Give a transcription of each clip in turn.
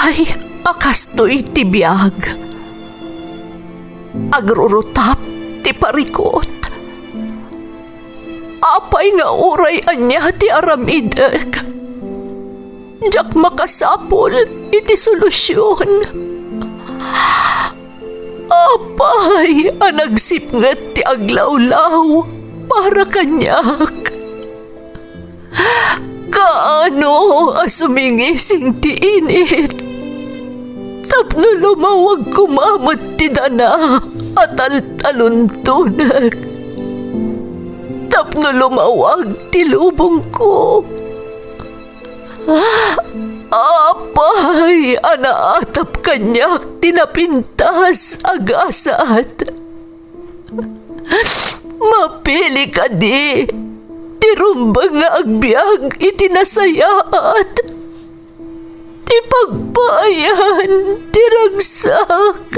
Apay, akastoy ti biyag. Agrurutap ti parikot. Apay nga uray anya ti aramidek. Jak makasapol iti solusyon. Apay, anagsipnget ti aglawlaw para kanyak. Kaano asumingising ti init? Tapno lumawag kumamot ti dana at taluntunak. Tapno lumawag ti lubong ko. Apay, anaatap kanyak tinapintas agasat. Mapili ka di, tirumbang nga agbyag itinasayaat. Ti pagbayan, tiragsak.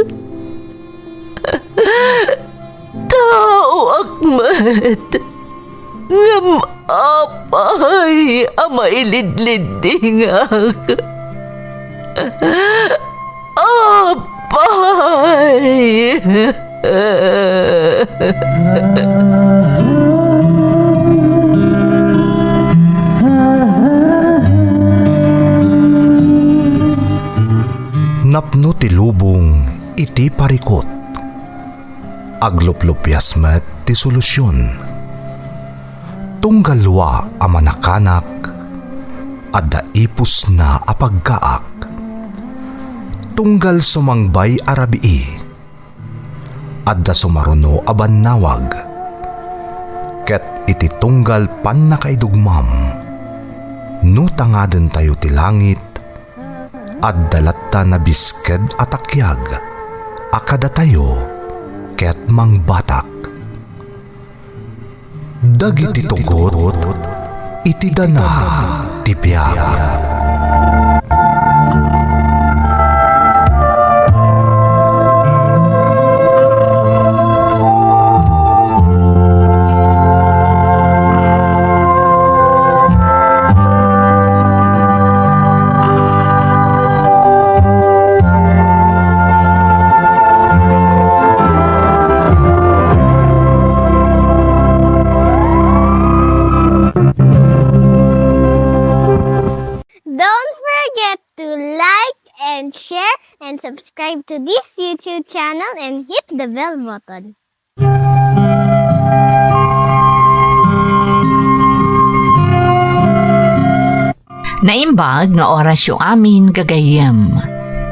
Tao akmat, ngam apay, amailidlidingak. Apay. Napno ti lubong iti parikot. Agluplupyas met ti solusyon. Tunggalwa a manakanak, adda ipus na apagkaak. Tunggal sumangbay arabii, adda sumaruno a bannawag. Ket iti tunggal pan nakaidugmam, no tangaden tayo ti langit, adda latta na bisked atakyag, akada tayo ket mangbatak. Dagiti tugot, iti dana ti biyag. Don't forget to like and share and subscribe to this YouTube channel and hit the bell button. Naimbag nga oras yung amin gagayem.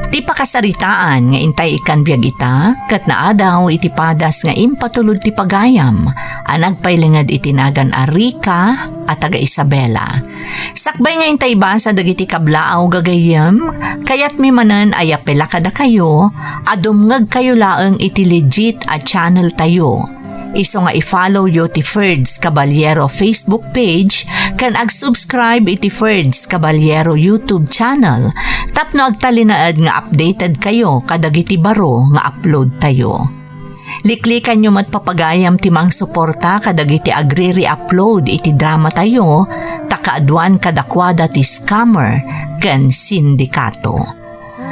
Ti pakasaritaan nga intay ikan biyag ita, kat naadaw iti padas nga impatulod ti pagayam, anagpailingad itinagan a Rica at taga Isabela. Sakbay nga intay basa dagiti kablaaw gagayem, kayat mi manen ayapela kada kayo, adumngag kayo laeng iti legit a channel tayo. Iso nga i-follow yo ti Ferds Caballero Facebook page kan ag-subscribe iti Ferds Caballero YouTube channel tapno agtalinaed nga updated kayo kadagiti baro nga upload tayo. Liklikan nyo matpapagayam timang suporta kadagiti agri-re-upload iti drama tayo takaaduan kadakwada ti scammer ken sindikato.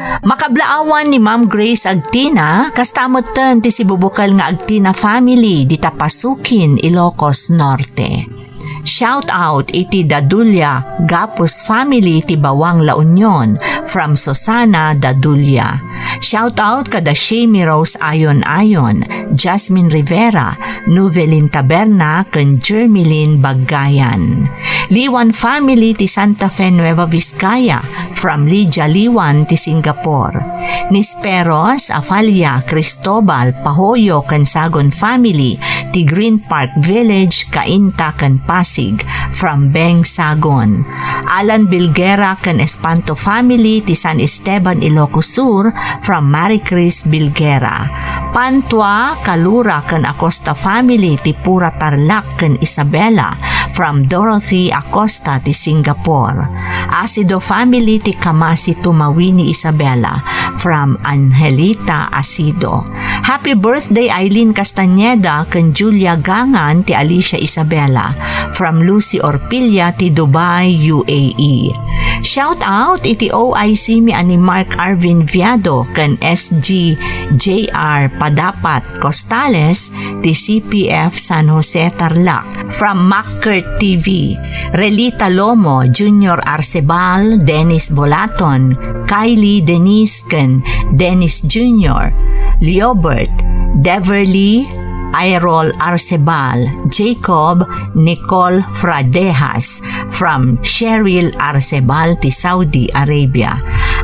Makablaawan ni Ma'am Grace Agtina, kastamoten ti sibubukal nga Agtina family di Tapasukin, Ilocos Norte. Shout out iti Dadulya Gapus family ti Bawang La Union from Susana Dadulya. Shout out kada Shami Rose Ayon, Jasmine Rivera, Nuvelin Taberna ken Jermilin Bagayan. Liwan family ti Santa Fe Nueva Vizcaya from Lydia Liwan ti Singapore. Nisperos Afalia Cristobal Pahoyo ken Sagon family ti Green Park Village Cainta ken Pasig from Beng Sagon. Alan Bilguera ken Espanto family ti San Esteban Ilocos Sur from Maricris Bilguera. Pantwa Kalura ken Acosta family ti Pura Tarlac ken Isabela from Dorothy Acosta ti Singapore. Asido family ti Kamasi Tumawini Isabela from Angelita Asido. Happy birthday Eileen Castañeda ken Julia Gangan ti Alicia Isabela from Lucy Orpilla ti Dubai, UAE. Shout out iti OIC mi ani Mark Arvin Viado kan SG JR Padapat Costales ti CPF San Jose Tarlac from Mackert TV, Relita Lomo, Junior Arcebal, Dennis Bolaton, Kylie Denise kan Dennis Jr., Leobert, Deverly, Airol Arcebal, Jacob Nicole Fradejas from Cheryl Arcebal ti Saudi Arabia,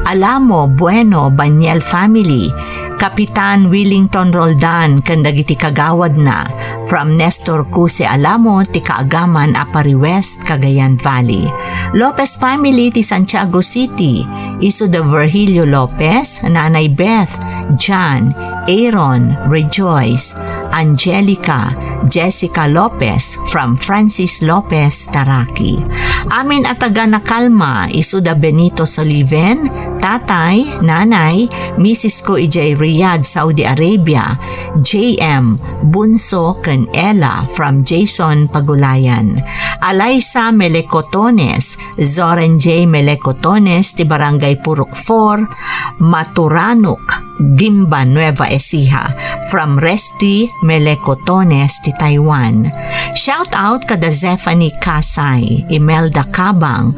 Alamo Bueno Banyel family, Kapitan Willington Roldan kan dagiti kagawad na from Nestor Cuse Alamo ti Kaagaman Apari West, Cagayan Valley, Lopez family ti Santiago City, Iso de Virgilio Lopez, Nanay Beth, John, Aaron, Rejoice, Angelica, Jessica Lopez from Francis Lopez, Taraki. Amin ataga na kalma, Isuda Benito Soliven, tatay, nanay, Mrs. ko ijay Riyadh, Saudi Arabia, JM, Bunso ken Ella from Jason Pagulayan, Alaysa Melecotones, Zoren J. Melecotones ti Barangay Purok 4, Maturanok, Gimba, Nueva Ecija from Resty Melecotones ti Taiwan. Shout out kada Zephanie Kasay, Imelda Kabang,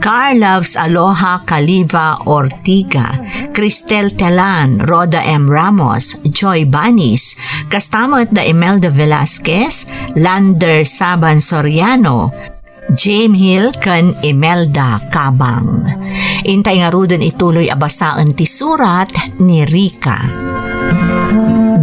Carl Loves Aloha Caliva Ortiga, Cristel Telan, Roda M. Ramos, Joy Banis, kastamot da Imelda Velasquez, Lander Saban Soriano, James Hill kan Imelda Kabang. Intay nga rudin ituloy abasaan ti surat ni Rika.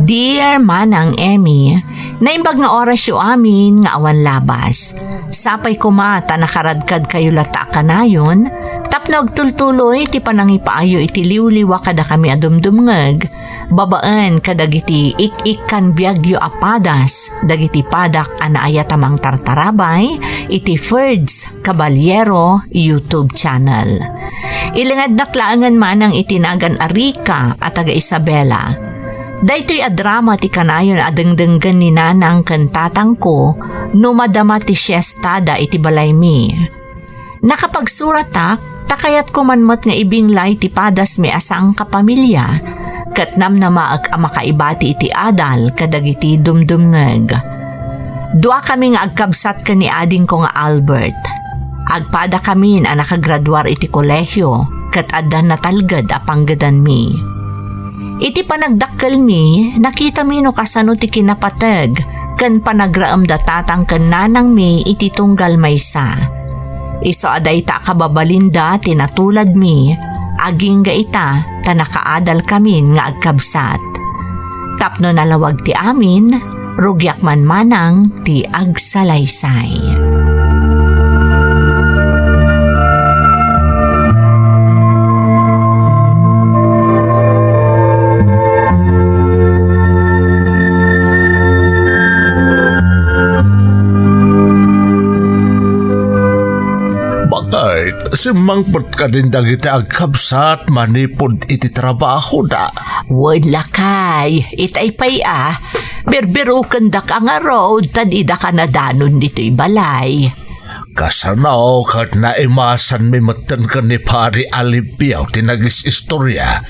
Dear Manang Emmy, naimbag nga oras yu amin nga awan labas. Sapay kumata nakaradkad kayo lata kanayon, tapno agtultuloy ti panangipaayo iti liwliwa kada kami adumdumngeg, babaan kadagiti ik-ikan biagyo apadas, dagiti padak anaaya tamang tartarabay, iti Ferds Caballero YouTube channel. Ilingad naklaangan manang itinagan Arika at taga Isabela. Daytoy adrama ti kanayon adengdenggan ni nanang kantatang ko no madama ti siestada iti balay mi. Nakapagsurat takayat ko manmat nga ibinglay ti padas mi asang kapamilya katnam na maag makaibati iti adal kadagiti dumdumngeg. Dua kami nga agkabsat ka ni ading ko nga Albert. Agpada kami na nakagraduar iti kolehyo kat adan natalgad apanggadan mi. Iti panagdakkel mi, nakita mi no kasano ti kinapateg, ken panagraam datatang ken nanang mi iti tunggal maysa. Iso aday ta kababalinda tinatulad mi, aging ga ita ta nakaadal kamin nga agkabsat. Tapno nalawag ti amin, rugyak man manang ti agsalaysay. Simangpot ka din dagiti agkabsat manipod iti trabaho da. Wala kay, itay pay berberukan da ka nga road, tadida ka na danon dito'y balay. Kasanaw kat naimasan mi matan ka ni Pari Alipiaw tinagis istorya.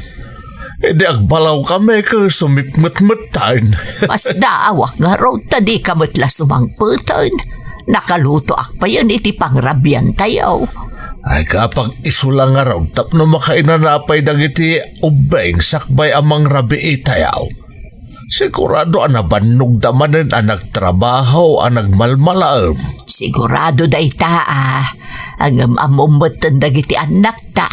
Hindi agbalaw kami ka sumipmat-matan. Mas daawak nga road, tadi ka matla sumangputan. Nakaluto akpayan iti pangrabyan tayo. Ay kapag isulang nga raw, tapno makainanapay dagiti ubeng sakbay amang rabi itayaw. Sigurado anabannog damanen ang nagtrabaho ang nagmalmalaam. Sigurado da ita ang amumatan dagiti anak ta.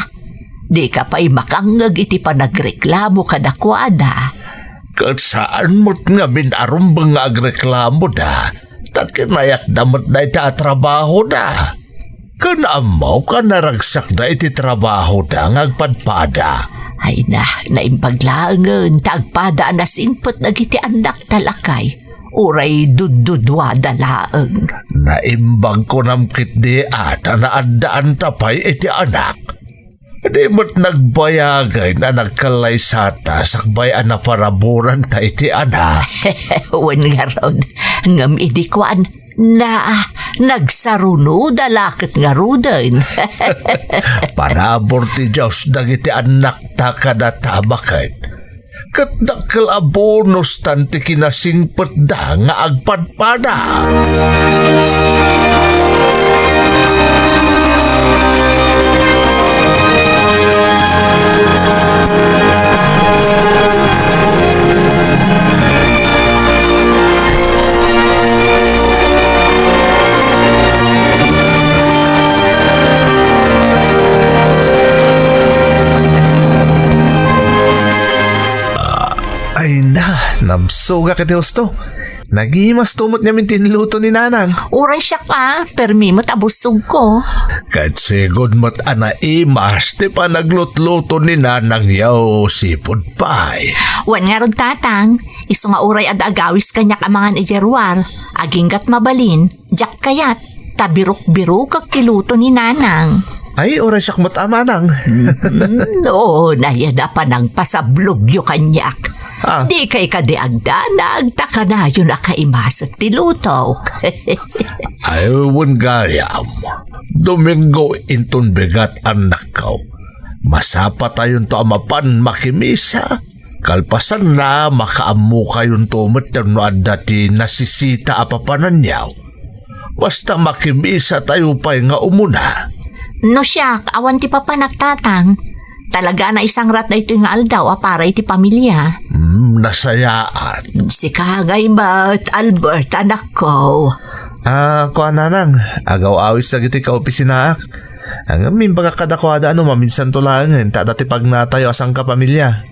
Di ka pa'y makangag iti panagreklamo kadakwada. Kat saan mo't nga minarumbang nga agreklamo da, nakinayak damat na ita trabaho da. Kanamaw ka naragsak na iti trabaho da ngagpadpada. Ay naimbaglaangan, tagpada na sinpot nagiti anak talakay. Uray dududwada laang. Naimbang ko namkit di ata na andaan tapay iti anak. Di mo't nagbayagay na nagkalaysata sakbay anaparaburan ta iti anak. Wan nga ron, ngam idikwan na Nagsaruno dalakit nga rudan. Parabor ti Diyos dagiti anak ta kada tabakan. Kat dakkel abonos tanti kinasingpet da nga agpadpada. Ay na, nabsuga ka Diyos to. Nagimas tumot niya tinluto ni nanang. Uray siya ka, permi mo tabusog ko. Kat sigod mo't anaimas ti pa naglutluto ni nanang yaw sipod pay. Wan nga rod tatang, iso nga uray ad agawis kanya kamangan ijeruar, aginggat mabalin, jak kayat, tabirok-birok kag tiluto ni nanang. Ay, oras siyak mo't amanang. Oo, nayada pa ng pasablogyo kanyak. Ah. Di kay kadiagdanag, taka na yun nakaimasag tilutok. Aywan gayam. Domingo inton bigat anak ko. Masapa tayon to amapan makimisa. Kalpasan na makaamu kayon to no dati nasisita apapanan niyaw. Basta makimisa tayo pa'y nga umuna. No siya, awan ti pa nagtatang. Talaga na isang rat na ito nga aldaw para iti pamilya. Nasayaan. Si Kagay ba't Albert, anak ko. Kuha nanang, agaw awis na giti ka opisinaak. Ang amin baga kadakwada maminsan to lang, dati pag natayo asang kapamilya.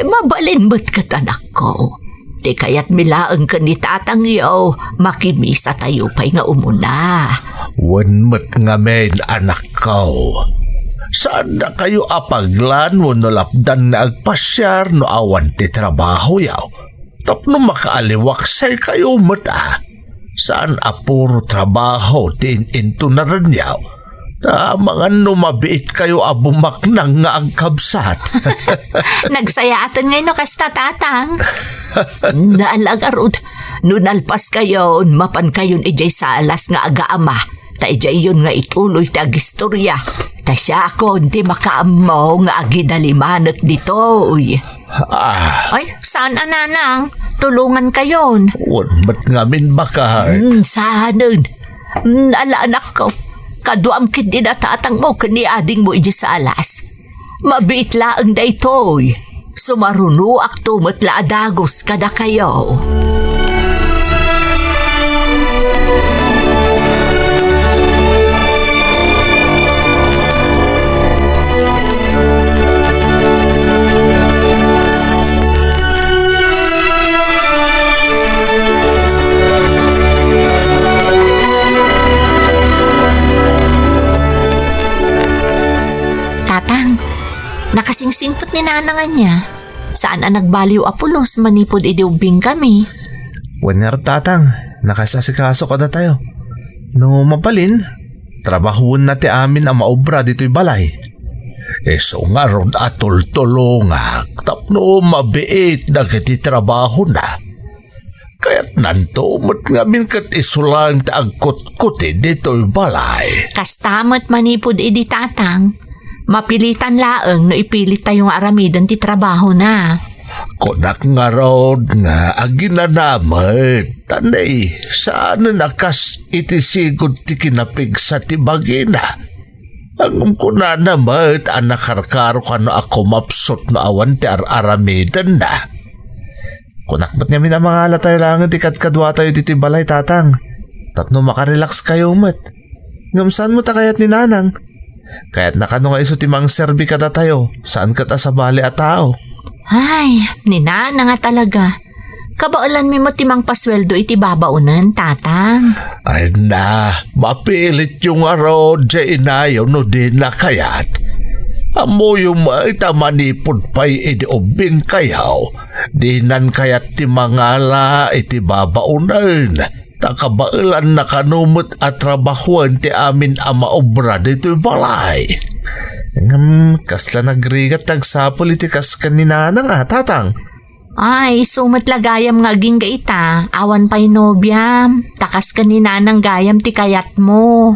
Mabalin ba't kat anak ko? Di kaya't milaang ka ni tatang yaw, makimisa tayo pa'y nga umuna. Wanmat nga men anak ko. Saan na kayo apaglan mo no lapdan na agpasyar no awan ti trabaho yaw? Tapno makaaliwaksay kayo mata. Saan apuro trabaho tin into na rin yaw? Mga mabiit kayo abumak nang nga agkabsat. Nagsaya aton ngayon no kasta tatang. Naalagarod, nunalpas kayo, mapan kayon ijay sa alas nga aga-ama. Ta ijay yun nga ituloy tagistorya. Ta siya ako hindi makaamaw nga agidalimanak dito. Ay, saan ananang? Tulungan kayon. Wanmat nga min baka. Saanan? Ala anak ko. Kaduam kit dinatatang mo kani ading mo iji sa alas. Mabiit laang da ito'y. Sumaruno ak tumatla adagos kada kayo. Tatang, nakasingsingpot ni nanangan niya. Saan ang nagbaliw apulos manipod idiubing kami? Wanyar tatang, nakasasikaso ka na tayo. No mapalin, trabahuan na ti amin ang maobra dito'y balay. So nga ron atol-tulongak. Tapno mabiit na kiti trabaho na. Kaya't nanto mo't nga min kat isulang ta agkut-kuti dito'y balay. Kastamot manipod idi tatang. Mapilitan laeng no ipilit tayong aramidan ti trabaho na. Konak nga rod nga aginanamit. Tanay, saan nakas itisigod ti kinapig sa tibagina? Ang kuna namat anak karkaro ka na ako mapsot na awan ti aramidan na. Kunak ba't nga minamangala tayo lang ti kadkadwa tayo dito'y balay tatang. Tapno makarelax kayo mat. Ngamsan mo ta kayat ni nanang. Kaya't nakano nga iso timang serbi kada tayo. Saan ka ta sa bali at tao? Ay, ninana nga talaga. Kabaulan mi mo timang pasweldo iti babaunan, tatang. Ay na, mapilit yung araw dya inayaw no din na kayat. Amo yung maita manipod pa'y idiobing kayaw. Dinan kayat ti mangala iti babaunan. Takabailan na kanumot at trabahuan ti amin ang maobra dito'y balay. Kasla nagrigat tagsapol iti kas kanina nga tatang. Ay, sumat lagayam nga aging gaita. Awan pa'y nobya. Takas ka ni nanang gayam ti kayat mo.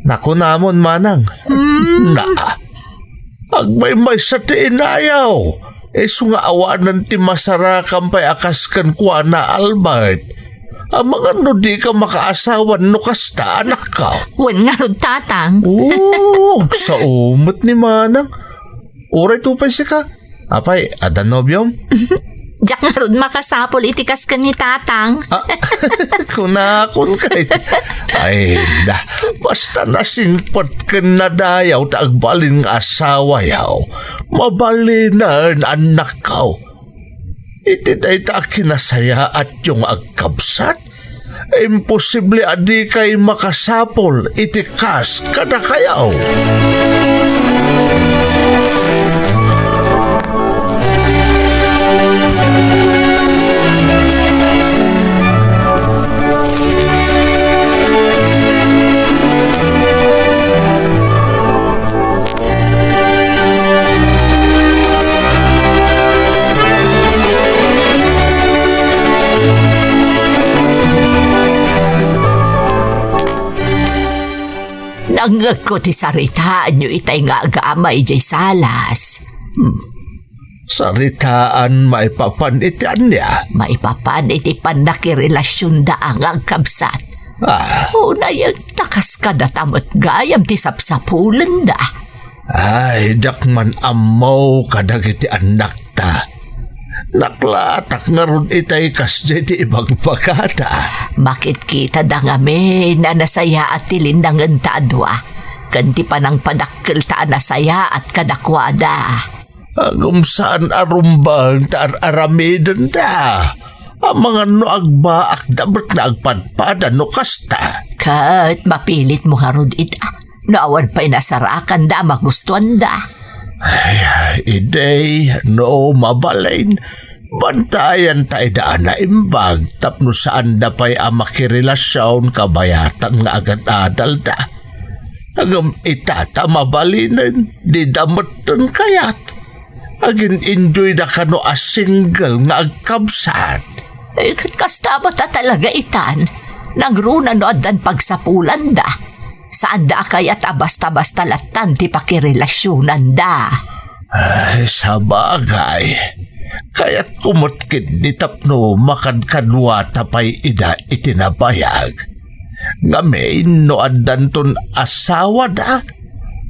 Naku namon, manang. Na, agmay sa ti inayaw. Isu nga awanan ti masarakan pa'y akas kan kuha na Albert. Ang mga no di ka makaasawan no kasta anak ka. Wan nga rod tatang. Sa umot ni manang. Uray tupay siya ka. Apay, adan nobyom? Diyak nga rod makasapol itikas ka ni tatang. Kunakon kay. Ay na, basta nasingpat ka na dayaw ta agbalin nga asawa yaw. Mabalinan anak ka. Iti day ta kinasaya at yung agkabsat. Imposible adi kay makasapol itikas kada kayaw. Nangag ko ti saritaan nyo itay nga agamay jay salas. Saritaan maipapanitian niya. Maipapan iti panakirelasyon da ang agkabsat. Una yung takas ka datamot gayam ti sapsapulan da. Ay, dakman amaw kadagiti anak ta. Naklatak nga ron itay kasjay ti ibagbagada. Bakit kita da nga me na nasaya at tilindangan ta adwa. Kanti pa nang padakkel ta nasaya at kadakwada. Agum saan arumbang ta aramidan da. Ang mga no agbaak dapat na agpadpada no kasta. Kat mapilit mo harod ita. Naawan pa'y nasarakan da magustuhan da. Ay, iday, no mabalain. Bantayan tayo daan na imbag tapno saan da pa'y makirelasyon kabayatan nga agad adal da. Agam itata mabalinan, di damatan kayat. Agin enjoy da ka no a single nga agkabsat. Kasta ba ta talaga itan? Nagruna no adan pagsapulan da. Saan da kayat basta-basta latan ti pakirelasyonan da. Ay, sa bagay. Kaya't kumutkid ni tapno makadkadwa tapay ida itinabayag. Ngamin no adan ton asawa da.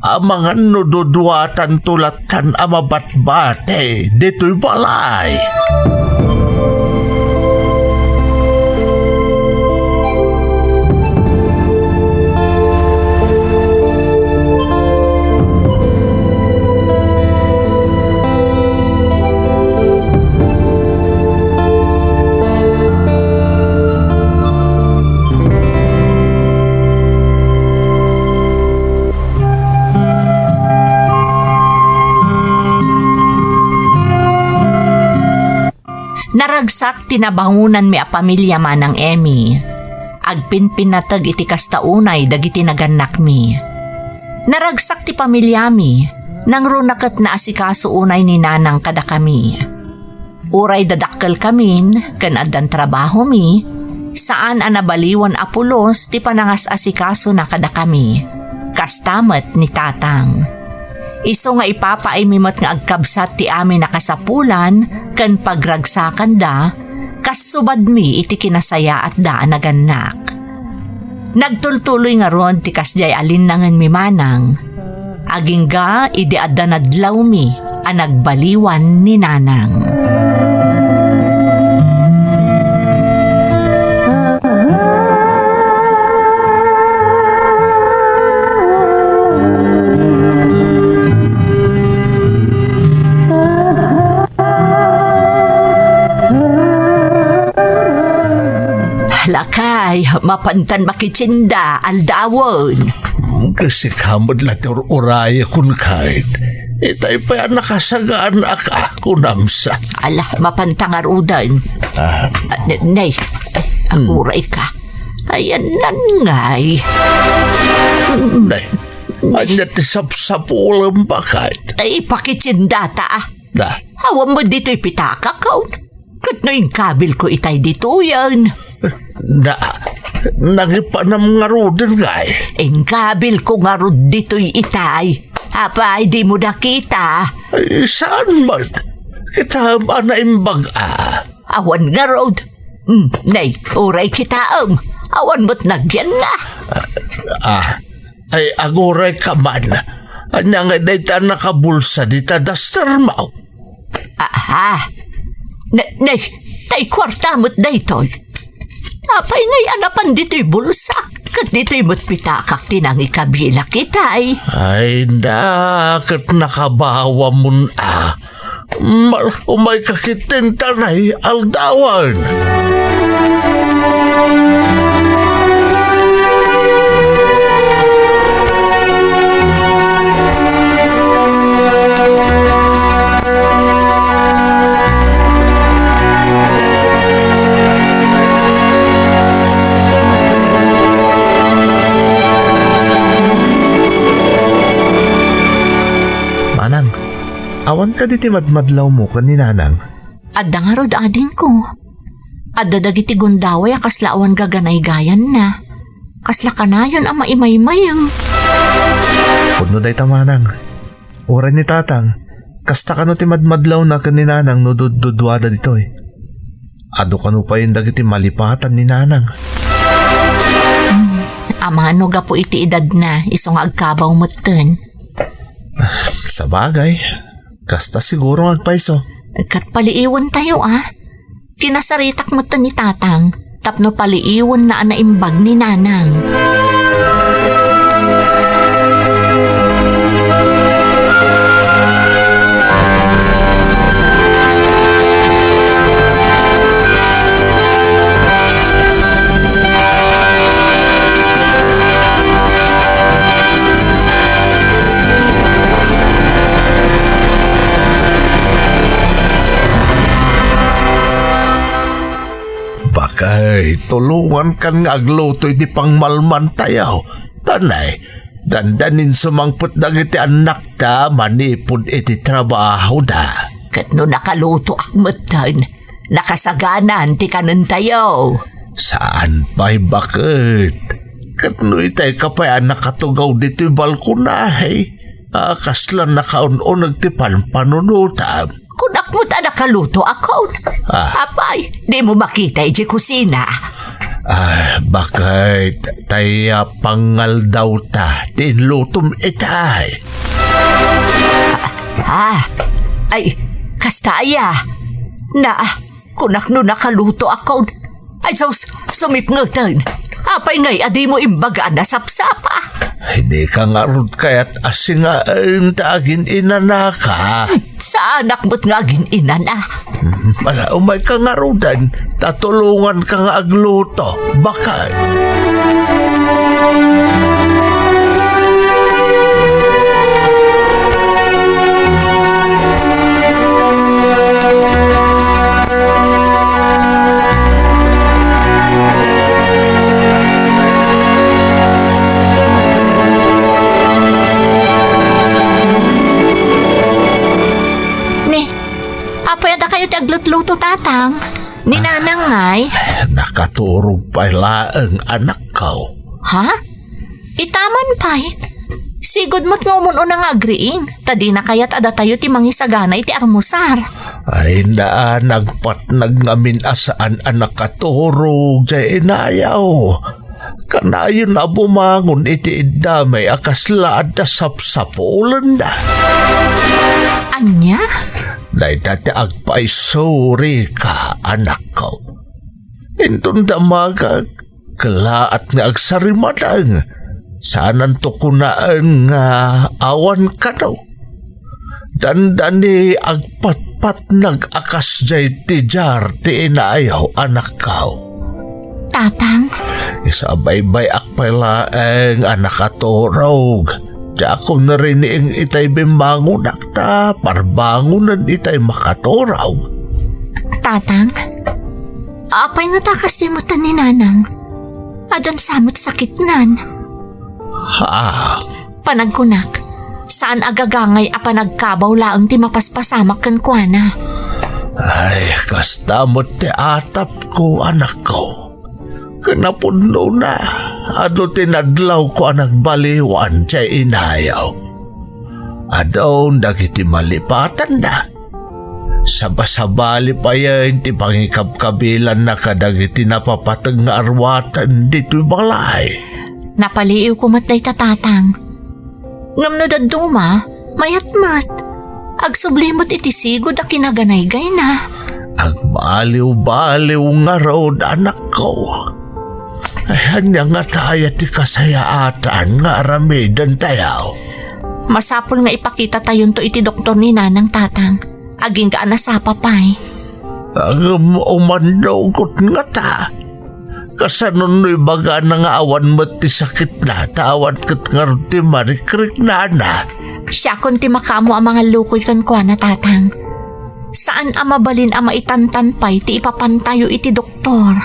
Ang mga nududwatan tulatan amabatbate dito'y balay. Naragsak tinabangunan mi a pamilya manang Emmy. Agpinpinatag iti kastaunay dagiti naganak mi. Naragsak ti pamilya mi, nang runakat na asikaso unay ni nanang kada kami. Uray dadakkel kamin, kan adan trabaho mi, saan anabaliwan apulos ti panangas asikaso na kada kami. Kastamat ni tatang. Iso nga ipapaimimot nga agkabsat ti amin nakasapulan kan pagragsakan da, kasubad mi iti kinasaya at daan naganak. Nagtultuloy nga ron ti kasjay alinangan mi manang. Aging ga idi adda nadlaw mi a nagbaliwan ni nanang. Lakay, mapantan makitsinda, aldawon. Kasi kamad lator oraya kun kahit. Itay pa yan nakasagaan aka kunamsa. Ala, mapantangarudan. Nay, ang uray ka. Ayan nangay. Nay, anya ti sapsapulam ba kahit? Ay, pakitsinda ta ah. Na, Hawa mo dito'y pitaka kaun. Kat no yung kabil ko itay dito yan. Nangipanam nga rodan gay. Ang kabil ko nga rod dito'y itay. Apay, di mo nakita. Ay, saan man? Kita na imbag Awan nga rod. Nay, uray kita Awan mo't nagyan na. Ay agoray ka man. Anya nga dayta nakabulsa dita daster mo. Aha. Nay, tay kwarta mo't daytoy. Apay ngay anapan dito'y bulsa. Kat dito'y mo't pitakak tinangi kabila kitay. Ay nakit nakabawa mo umay kakitin tanay aldawan. Manang, awan ka di madmadlaw mo kan ni Nanang. Adda nga rod ading ko. Adda dagiti gundaway kasla awan gaganay gayan na. Kasla kanayon ang maimay-mayang. Puno day tamanang. Oray ni Tatang, kasta ka no ti madmadlaw na kan ni Nanang no dudwada ditoy. Ado ka no pa yung dagiti malipatan ni Nanang. Amano ga po iti edad na isong agkabaw mo ten. Sa bagay, kasta siguro agpaiso. Kat paliiwan tayo Kinasaritak mo to ni Tatang, tapno paliiwan na naimbag ni Nanang. Bakay, tulungan kan nga agluto di pang malman tayo. Tanay, dandanin sumangput dagiti anak ta manipod iti trabaho da. Kat no nakaluto akmatan, nakasaganan ti kanan tayo. Saan pa'y bakit? Kat no itay kapayan nakatugaw dito'y balkonahe. Kaslan nakaun-un nagtipan panunutan. Kunak mo ta nakaluto ako. Apay, di mo makita iti kusina. Bakit tayo pangal daw ta dinlutom itay? Ay, kastaya. Kunak no nakaluto ako. Ay, sumipngatan. Apay ngay, adi mo imbagaan na sapsapa. Hindi ka nga rod kaya't asingaan tagin inanaka. Sa anak mo't nga ina na. Wala, umay ka nga rodan. Tatulungan ka nga agluto. Bakit? Aglut-luto Tatang, ni Nanang ngay. Nakaturog pala ang anak ko. Ha? Itaman pa'y. Sigod mo't ngumon unang agriing. Tadi na kaya't ada tayo ti mangisagana iti armusar. Ay na nagpatnag ngamin asaan anak katurog jay inayaw. Kanayon na bumangon iti idamay akaslaad na sapsapulan na. Anya? Dahil dati agpaisuri ka, anak ko. Indun damagag, kalaat nga agsarimadang. Saanan to kunaan nga awan ka daw. Dandani agpatpat nag-akas jay tijar ti inaayaw, anak ko. Tatang? Isabaybay akpailaeng anak katurog. Diya ako narinig itay bimbangon akta, parbangunan itay makaturaw. Tatang? Apay nga takas di mo ni Nanang. Adan samot sakit nan. Ha? Panagkunak, saan agagangay a panagkabaw laang ti mapaspasamak kan kuana? Ay, kastamot ti atap ko, anak ko. Kanapuno na. Ano tinadlaw ko anak baliwan siya inayaw. Adon dagiti malipatan na. Sabasabali pa yan ti pangikabkabilan na kadagiti napapatag nga arwatan dito'y balay. Napaliiw ko matay tatatang. Ngam no daduma, mayat-mat. Agsublimot iti sigod a kinaganaygay na. Agbaliw-baliw nga road anak ko. Ay, hanya nga tayo ti kasayaatan nga aramidan tayaw. Masapol nga ipakita tayon to iti doktor ni nanang tatang. Aging ka anasapa pa'y. Ang umandogot nga ta. Kasanon no'y baga na nga awan mo't ti sakit na. Tawad kat nga ti marikrik na na. Siya kun ti makamo ang mga lukoy kan kwa na tatang. Saan amabalin ang maitantan pa'y ti ipapantayo iti doktor?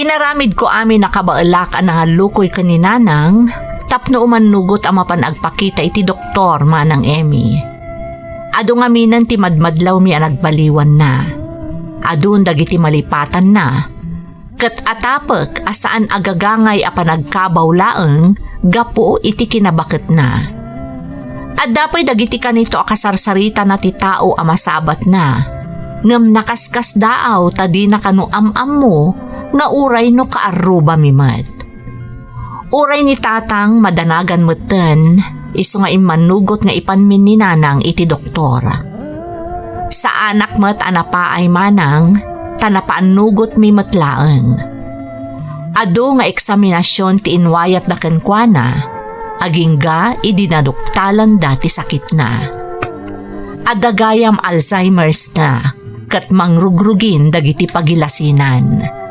Inaramid ko amin nakabaelak ang lukoy kaninanang tapno umanugot ang mapanagpakita iti doktor manang Emmy. Ado nga minan ti madmadlaw mi ang nagbaliwan na. Adun dagiti malipatan na. Kat atapek asaan agagangay a panagkabaw laeng gapo iti kinabaket na. At dapay dagiti kanito a kasarsarita na ti tao a masabat na. Ngem nakaskas daaw tadi na kanu am-am mo nga uray no kaaruba mimat. Uray ni tatang madanagan meten, iso nga imanugot nga ipanmin ni nanang iti doktor. Sa anak met anapaay manang, tanapaanugot mi matlaeng. Ado nga eksaminasyon ti inwayat na kenkwana, agingga idinaduktalan dati sakit na. Adagayam Alzheimer's na, kat mangrugrugin dagiti pagilasinan.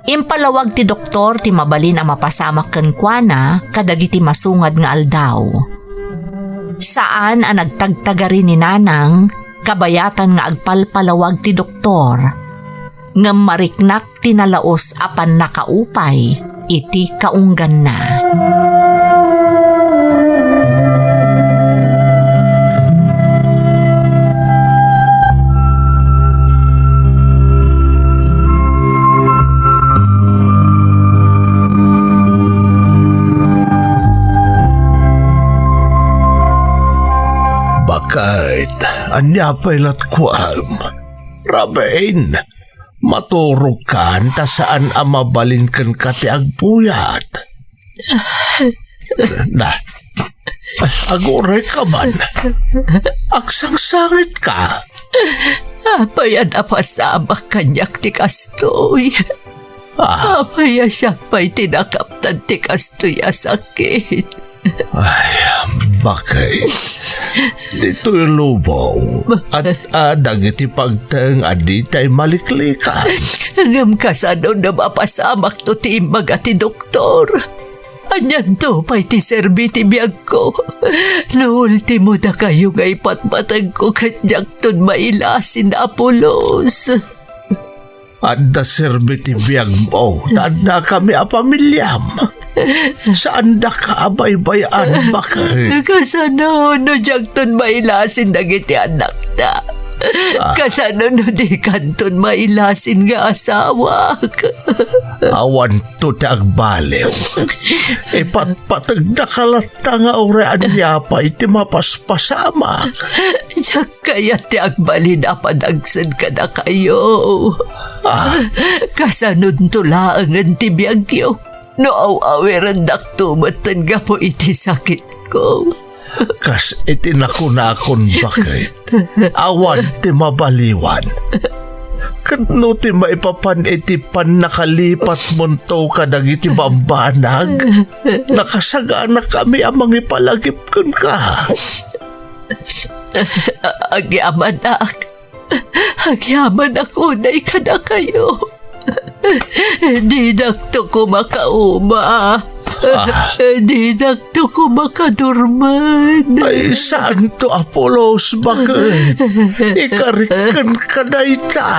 Impalawag ti doktor ti mabalin ang mapasamak kenkwana kadagiti masungad nga aldaw. Saan ang nagtagtagari ni nanang kabayatan nga agpalpalawag ti doktor. Ngem mariknak tinalaos apan nakaupay iti kaunggan na. Kahit anya pailat ko Rabain, maturog kan ta saan amabalin kan kati agpuyat. Na, aguray ka man. Agsangsangit ka. Apayan apasabak kanyak ti kastoy. Apaya siya pa'y tinakaptan ti kastoy asakit. Ay, bakit? Dito'y lubong at dagiti pagtang aditay maliklikan. Ngam kasano na mapasamak to ti imbaga ti doktor. Anyan to pa'y ti serbi ti biyag ko. No ultimo da kayo nga ipatmatag ko kanyak ton mailasin na Apolos. At da serbi ti biyag mo, tanda kami a pamilyam. Saan da ka abay-bayan bakit? Kasano no jagton mailasin dagiti anak na. Kasano no di kanton mailasin nga asawa. Awan to ti agbalew. Ipatpatag na kalata nga orean niya pa iti mapaspasama. Diyak kaya ti agbalin apadagsan ka na kayo. Kasanod tulaangan ti biyagyo. Noaw-awiran daktumatan nga po iti sakit ko. Kas iti nakon bakit. Awan ti mabaliwan. Kano ti maipapan iti pan nakalipat monto kadag iti bambanag. Nakasagana kami amang ipalagip kun ka. Agyaman ako na ikada kayo. Di dakto ko makauma. Di dakto ko makadurman. Ay, Santo Apolos, bakit? Ikarikan ka na ita.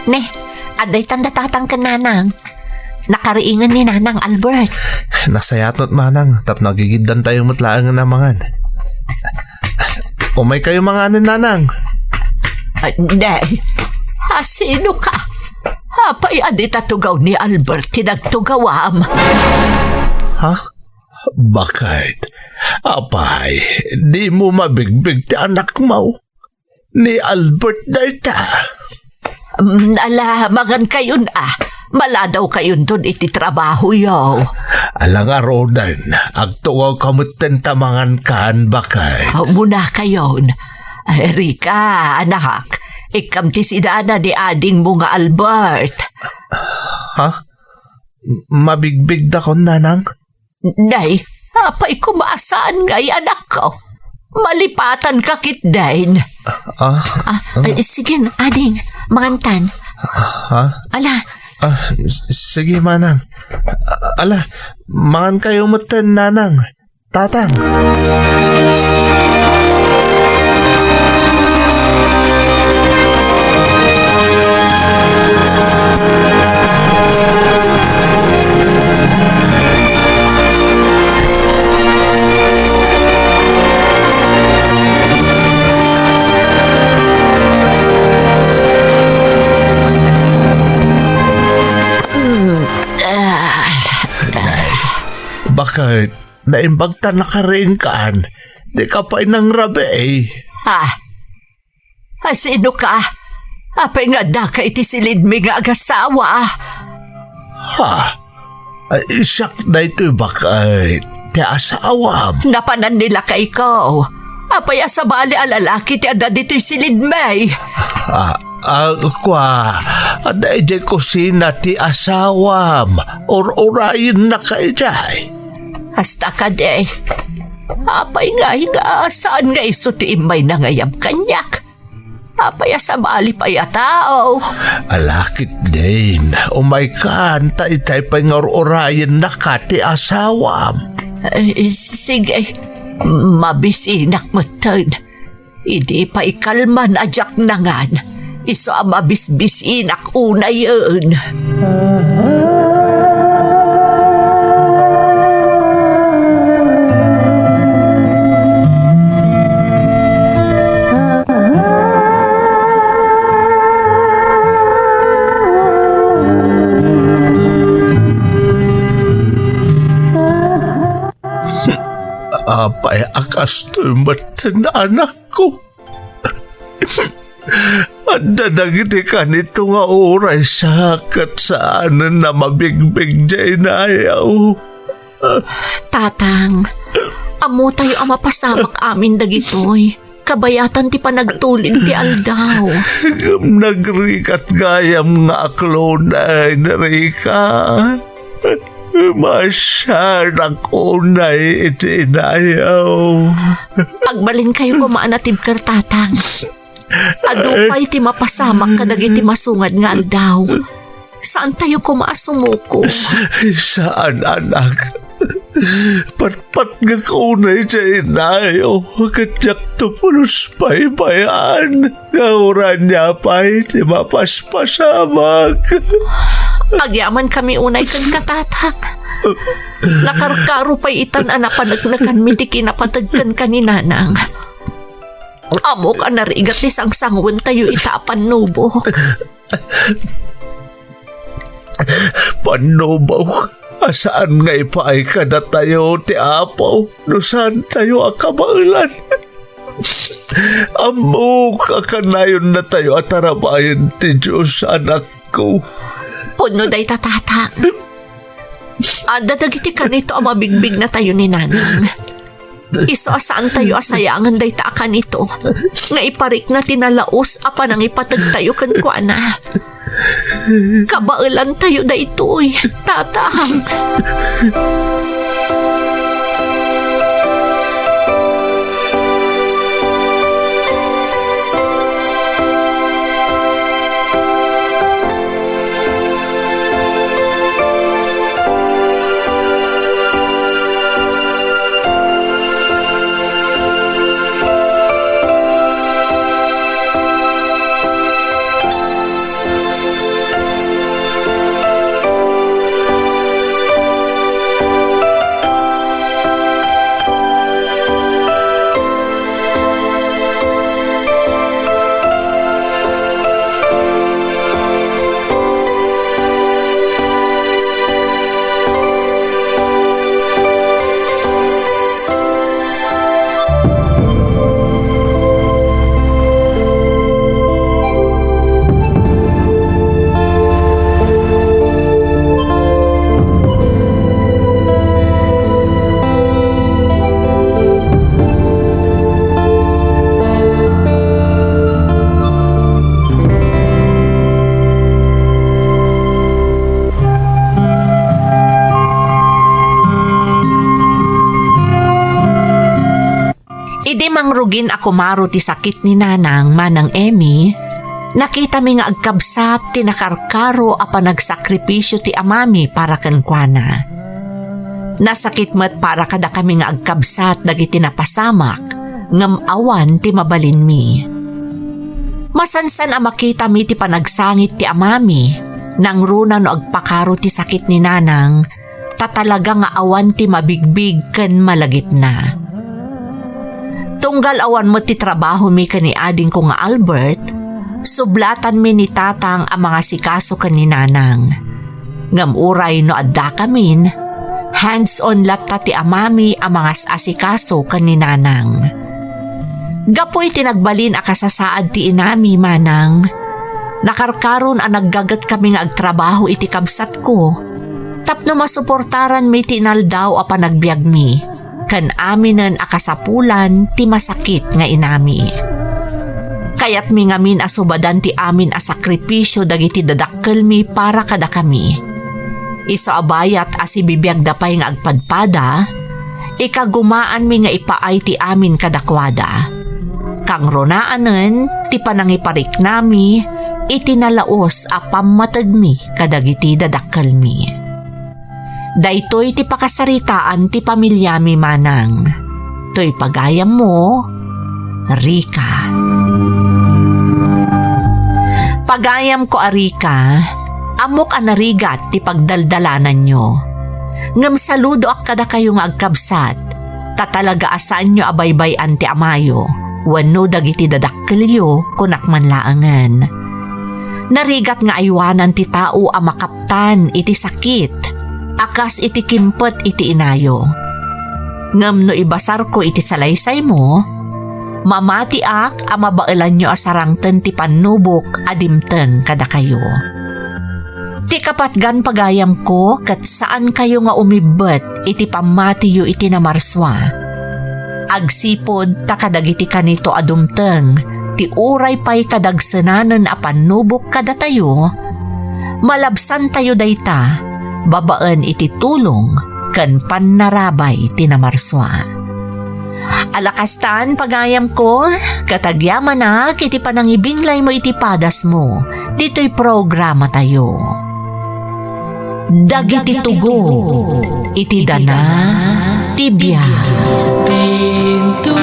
Ne, aday tanda tatang ka nanang. Nakariingan ni Nanang Albert. Nasayatot manang, tap nagigidan tayong matlaang na mangan. Umay kayo mga nanang. Day, sino ka? Hapay adi tatugaw ni Albert tinagtugawam. Ha? Bakit? Apay, di mo mabigbig ti anak mo. Ni Albert na ita. Alamagan kayon Maladaw kayon doon iti trabaho yaw. Alang arodan, agtuwaw kamutin tamangan kaan bakay. Muna kayon. Rika, anak, ikam ti sidana ni ading mo nga Albert. Ha? Mabigbig da kon nanang? Day, apay kumasaan ngay anak ko. Malipatan ka kitdain. Sige, ading, mangantan. Ha? Ala, Sige manang. Ala, mangan kayo matan nanang. Tatang. Bakit? Naimbagta na ka rin kaan. Di ka pa inang rabi eh. Sino ka? Apay nga da ka iti silid mi nga agasawa. Isak na ito bakit? Di asawam. Napanan nila ka ikaw. Apay asabali alalaki ti ada dito'y silid may. Ada ijay kusina ti asawam. Or-orayin na ka ijay. Hasta ka de. Apay nga saan nga iso ti imay na ngayam kanyak. Apay asabali pa yatao. Alakit din. Umay ka, tay pa nga or-orayin na ka ti asawam. Sige, mabisinak mo ton. Hindi pa ikalman ajak nangan. Iso ang mabisbisinak una yun. Apay akas tumatan anak ko. Anda nagiti ka nito nga oray sakat saan na mabigbig dyan na ayaw. Tatang, amo tayo ang mapasamak amin dagitoy. Kabayatan ti panagtulin ti aldaw. Nagrikat gayam nga aklonay na rika. Masyarak unay iti inayaw. Pagbalin kayo kumaanatib kar tatang. Adupay ti mapasamak kadag iti masungad nga aldaw. Saan tayo kumasumuko? Saan, anak? Patpat nga kunay siya inayo. Katyak to pulos pa'y bayan. Gauran niya pa'y ti mapaspasamak. Agyaman kami unay kan katatang. Nakarkaro pa'y itan anapanagnakan miti kinapatagkan kaninanang. Amo ka narigat ni sangsangwan tayo itapan nubok. Panubaw, asaan nga ipaay ka na tayo ti apaw, no saan tayo akabailan? Amo kakanayon na tayo at arabayan ti Diyos, anak ko. Puno day tatatang. Dadagiti ka nito ang mabigbig na tayo ni nanang. Iso asaan tayo asayangan day taakan ito. Nga iparik na tinalaos apan ang ipatag tayo kan kuana. Kabailan tayo day ito'y tatang. Idi mangrugin ako maro ti sakit ni nanang manang Emmy, nakita mi nga agkabsat ti nakarkaro apa nagsakripisyo ti amami para kankwana. Nasakit met para kada kami nga agkabsat dagiti napasamak, ngam awan ti mabalin mi. Masansan a makita mi ti panagsangit ti amami, nang runa no agpakaro ti sakit ni nanang, tatalaga nga awan ti mabigbig ken malagip na. Tunggal awan mo ti trabaho mi kani ading ko nga Albert, sublatan mi ni tatang ang mga sikaso kani nanang. Ngamuray no adda kamin, hands-on latta ti amami ang mga asikaso kani nanang. Gapoy tinagbalin akasasaad ti inami manang. Nakarkaron ang naggagat kami nga agtrabaho iti kabsat ko. Tapno masuportaran mi tinaldaw a panagbiag mi. Kan aminan akasapulan ti masakit nga inami. Kayat mi ngamin asubadan ti amin a sakripisyo dagiti dadakkel mi para kada kami. Iso abayat asi bibiyag dapay nga agpadpada, ikagumaan mi nga ipaay ti amin kadakwada. Kang ronaanen ti panangiparik nami, itinalaos a pammatag mi kadagiti dadakkel mi. Daytoy ti pakasaritaan ti pamilya mi manang. Toy pagayam mo, Rika. Pagayam ko Arika, amok anarigat ti pagdaldalanan nyo. Ngam saludo ak kada kayo nga agkabsat, tatalaga asaan nyo abaybayan ti amayo, wano dagiti dadakkelyo kunak manlaangan. Narigat nga aywanan ti tao a makaptan iti sakit, akas iti kimpet iti inayo. Ngam no ibasar ko iti salaysay mo, mamati ak amabailan nyo asarangten ti panubok adimten kada kayo. Ti kapatgan pagayam ko kat saan kayo nga umibet iti pamatiyo iti namarswa. Agsipod takadagiti kanito adumteng ti uray pay kadagsenanen a panubok kada tayo, malabsan tayo dayta, babaan iti tulong kan panarabay tinamarswa. Alakastan pagayam ko, katagyaman na kiti panangibinglay mo itipadas mo. Dito'y programa tayo. Dagiti tugo, iti dana, tibya. Pinto